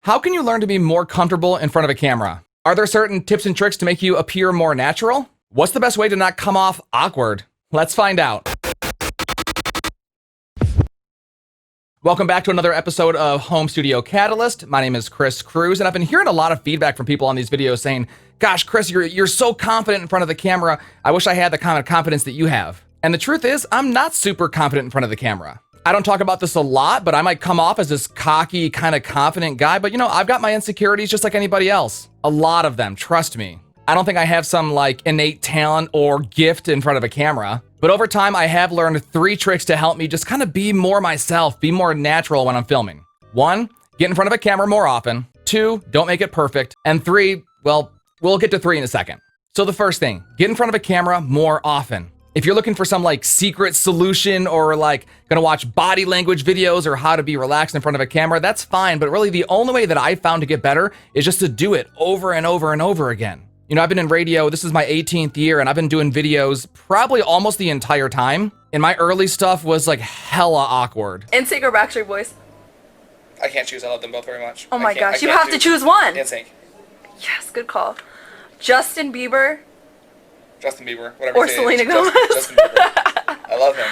How can you learn to be more comfortable in front of a camera? Are there certain tips and tricks to make you appear more natural? What's the best way to not come off awkward? Let's find out. Welcome back to another episode of Home Studio Catalyst. My name is Chris Cruz, and I've been hearing a lot of feedback from people on these videos saying, gosh, Chris, you're so confident in front of the camera. I wish I had the kind of confidence that you have. And the truth is, I'm not super confident in front of the camera. I don't talk about this a lot, but I might come off as this cocky, kind of confident guy, but I've got my insecurities just like anybody else. A lot of them, trust me. I don't think I have some innate talent or gift in front of a camera, but over time I have learned 3 tricks to help me just kind of be more myself, be more natural when I'm filming. 1, get in front of a camera more often. 2, don't make it perfect. And 3, well, we'll get to 3 in a second. So the first thing, get in front of a camera more often. If you're looking for some secret solution or gonna watch body language videos or how to be relaxed in front of a camera, that's fine. But really the only way that I've found to get better is just to do it over and over and over again. I've been in radio, this is my 18th year, and I've been doing videos probably almost the entire time. And my early stuff was hella awkward. NSYNC or Backstreet Boys? I can't choose. I love them both very much. Oh my gosh, you have to choose one. NSYNC. Yes, good call. Justin Bieber. Justin Bieber, whatever. Or Selena Gomez. Justin Bieber. I love him.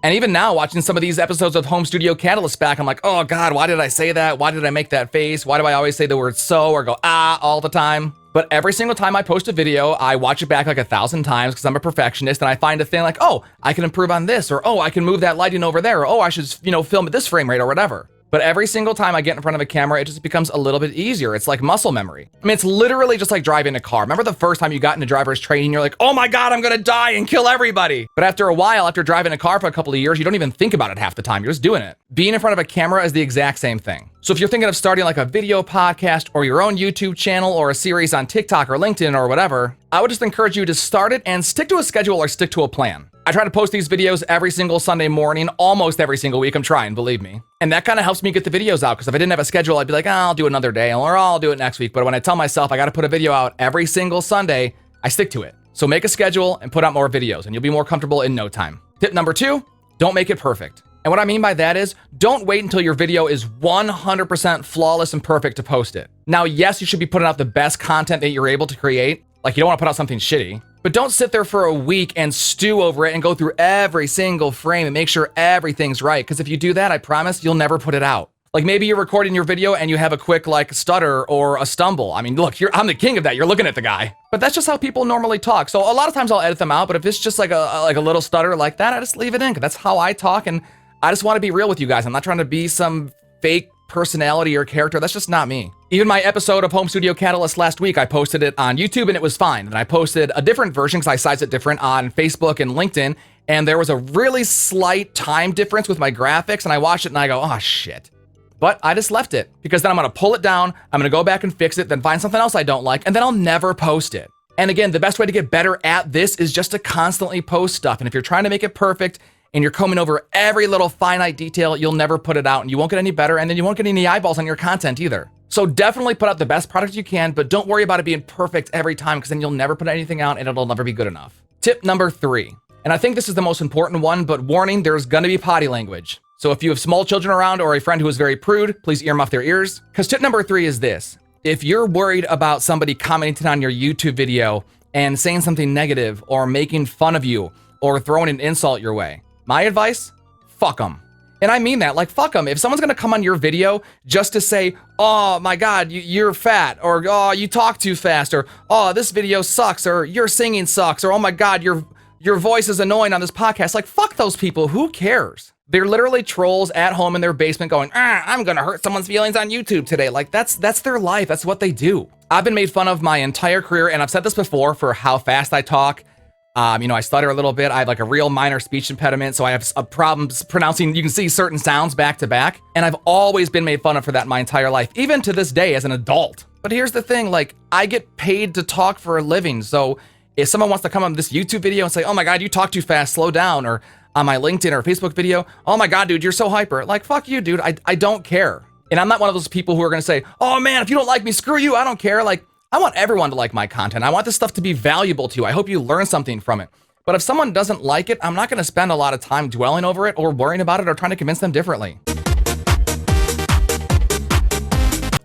And even now, watching some of these episodes of Home Studio Catalyst back, I'm like, oh God, why did I say that? Why did I make that face? Why do I always say the word so or go all the time? But every single time I post a video, I watch it back 1,000 times because I'm a perfectionist, and I find a thing oh, I can improve on this, or oh, I can move that lighting over there, or oh, I should, film at this frame rate or whatever. But every single time I get in front of a camera, it just becomes a little bit easier. It's like muscle memory. I mean, it's literally just like driving a car. Remember the first time you got into driver's training, you're like, oh my God, I'm gonna die and kill everybody. But after a while, after driving a car for a couple of years, you don't even think about it half the time. You're just doing it. Being in front of a camera is the exact same thing. So if you're thinking of starting a video podcast or your own YouTube channel or a series on TikTok or LinkedIn or whatever, I would just encourage you to start it and stick to a schedule or stick to a plan. I try to post these videos every single Sunday morning, almost every single week. I'm trying, believe me. And that kind of helps me get the videos out, because if I didn't have a schedule, I'd be like, I'll do it another day, or I'll do it next week. But when I tell myself I got to put a video out every single Sunday, I stick to it. So make a schedule and put out more videos, and you'll be more comfortable in no time. Tip number 2, don't make it perfect. And what I mean by that is, don't wait until your video is 100% flawless and perfect to post it. Now, yes, you should be putting out the best content that you're able to create. You don't want to put out something shitty. But don't sit there for a week and stew over it and go through every single frame and make sure everything's right. Because if you do that, I promise you'll never put it out. Maybe you're recording your video and you have a quick stutter or a stumble. I mean, look, I'm the king of that. You're looking at the guy. But that's just how people normally talk. So a lot of times I'll edit them out. But if it's just a little stutter like that, I just leave it in. Because that's how I talk. And I just want to be real with you guys. I'm not trying to be some fake personality or character. That's just not me. Even my episode of Home Studio Catalyst last week, I posted it on YouTube and it was fine. And I posted a different version because I sized it different on Facebook and LinkedIn. And there was a really slight time difference with my graphics. And I watched it and I go, oh shit. But I just left it because then I'm going to pull it down. I'm going to go back and fix it, then find something else I don't like, and then I'll never post it. And again, the best way to get better at this is just to constantly post stuff. And if you're trying to make it perfect, and you're combing over every little finite detail, you'll never put it out and you won't get any better, and then you won't get any eyeballs on your content either. So definitely put out the best product you can, but don't worry about it being perfect every time, because then you'll never put anything out and it'll never be good enough. Tip number 3, and I think this is the most important one, but warning, there's gonna be potty language. So if you have small children around or a friend who is very prude, please earmuff their ears. Because tip number 3 is this: if you're worried about somebody commenting on your YouTube video and saying something negative or making fun of you or throwing an insult your way, my advice, fuck them. And I mean that, fuck them. If someone's gonna come on your video just to say, oh my God, you're fat, or oh, you talk too fast, or oh, this video sucks, or your singing sucks, or oh my God, your voice is annoying on this podcast, fuck those people, who cares? They're literally trolls at home in their basement going, I'm gonna hurt someone's feelings on YouTube today. That's their life, that's what they do. I've been made fun of my entire career, and I've said this before, for how fast I talk. I stutter a little bit. I have a real minor speech impediment, so I have problems pronouncing, you can see, certain sounds back to back. And I've always been made fun of for that my entire life, even to this day as an adult. But here's the thing, I get paid to talk for a living. So if someone wants to come on this YouTube video and say, oh my God, you talk too fast, slow down, or on my LinkedIn or Facebook video, oh my God, dude, you're so hyper. Fuck you, dude. I don't care. And I'm not one of those people who are going to say, oh man, if you don't like me, screw you. I don't care. I want everyone to like my content. I want this stuff to be valuable to you. I hope you learn something from it. But if someone doesn't like it, I'm not going to spend a lot of time dwelling over it or worrying about it or trying to convince them differently.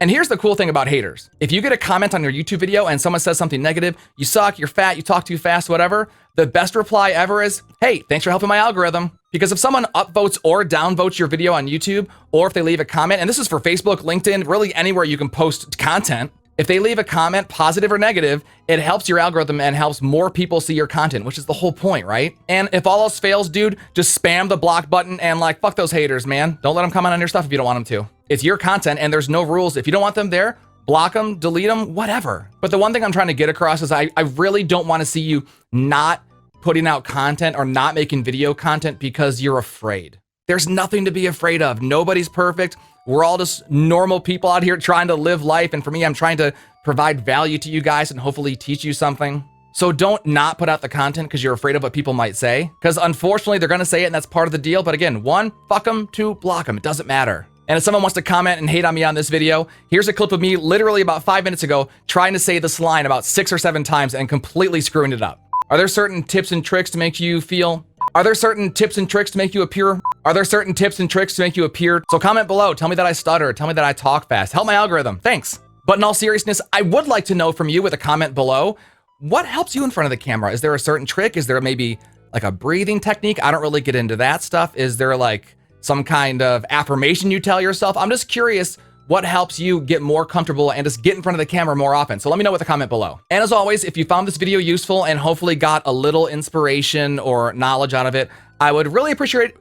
And here's the cool thing about haters. If you get a comment on your YouTube video and someone says something negative, you suck, you're fat, you talk too fast, whatever, the best reply ever is, hey, thanks for helping my algorithm. Because if someone upvotes or downvotes your video on YouTube, or if they leave a comment, and this is for Facebook, LinkedIn, really anywhere you can post content, if they leave a comment, positive or negative, it helps your algorithm and helps more people see your content, which is the whole point, right? And if all else fails, dude, just spam the block button and like, fuck those haters, man. Don't let them comment on your stuff if you don't want them to. It's your content and there's no rules. If you don't want them there, block them, delete them, whatever. But the one thing I'm trying to get across is I really don't want to see you not putting out content or not making video content because you're afraid. There's nothing to be afraid of. Nobody's perfect. We're all just normal people out here trying to live life. And for me, I'm trying to provide value to you guys and hopefully teach you something. So don't not put out the content because you're afraid of what people might say. Because unfortunately, they're going to say it and that's part of the deal. But again, one, fuck them, two, block them. It doesn't matter. And if someone wants to comment and hate on me on this video, here's a clip of me literally about 5 minutes ago trying to say this line about 6 or 7 times and completely screwing it up. Are there certain tips and tricks to make you feel? Are there certain tips and tricks to make you appear? Are there certain tips and tricks to make you appear? So comment below. Tell me that I stutter. Tell me that I talk fast. Help my algorithm. Thanks. But in all seriousness, I would like to know from you with a comment below, what helps you in front of the camera? Is there a certain trick? Is there maybe like a breathing technique? I don't really get into that stuff. Is there like some kind of affirmation you tell yourself? I'm just curious what helps you get more comfortable and just get in front of the camera more often. So let me know with a comment below. And as always, if you found this video useful and hopefully got a little inspiration or knowledge out of it, I would really appreciate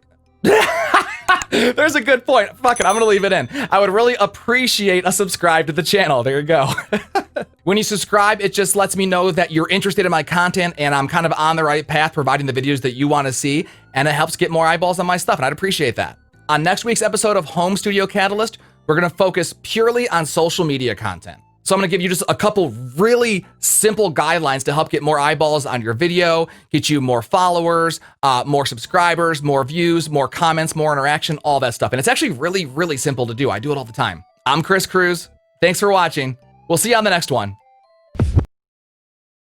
There's a good point. Fuck it, I'm gonna leave it in. I would really appreciate a subscribe to the channel. There you go. When you subscribe, it just lets me know that you're interested in my content and I'm kind of on the right path providing the videos that you want to see, and it helps get more eyeballs on my stuff, and I'd appreciate that. On next week's episode of Home Studio Catalyst, we're gonna focus purely on social media content. So I'm gonna give you just a couple really simple guidelines to help get more eyeballs on your video, get you more followers, more subscribers, more views, more comments, more interaction, all that stuff. And it's actually really, really simple to do. I do it all the time. I'm Chris Cruz. Thanks for watching. We'll see you on the next one.